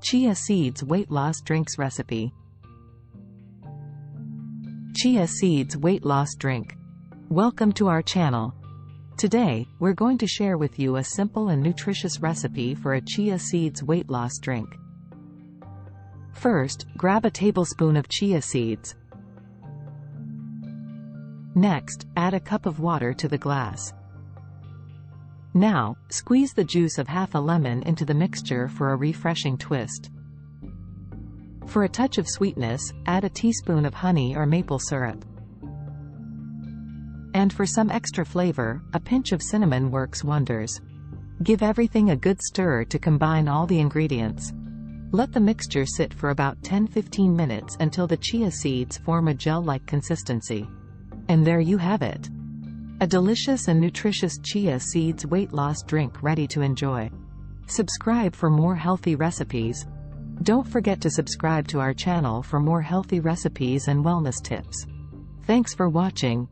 Chia seeds weight loss drinks recipe. Chia seeds weight loss drink. Welcome to our channel. Today, we're going to share with you a simple and nutritious recipe for a chia seeds weight loss drink. First, grab a tablespoon of chia seeds. Next, add a cup of water to the glass. Now, squeeze the juice of half a lemon into the mixture for a refreshing twist. For a touch of sweetness, add a teaspoon of honey or maple syrup. And for some extra flavor, a pinch of cinnamon works wonders. Give everything a good stir to combine all the ingredients. Let the mixture sit for about 10-15 minutes until the chia seeds form a gel-like consistency. And there you have it. A delicious and nutritious chia seeds weight loss drink ready to enjoy. Subscribe for more healthy recipes. Don't forget to subscribe to our channel for more healthy recipes and wellness tips. Thanks for watching.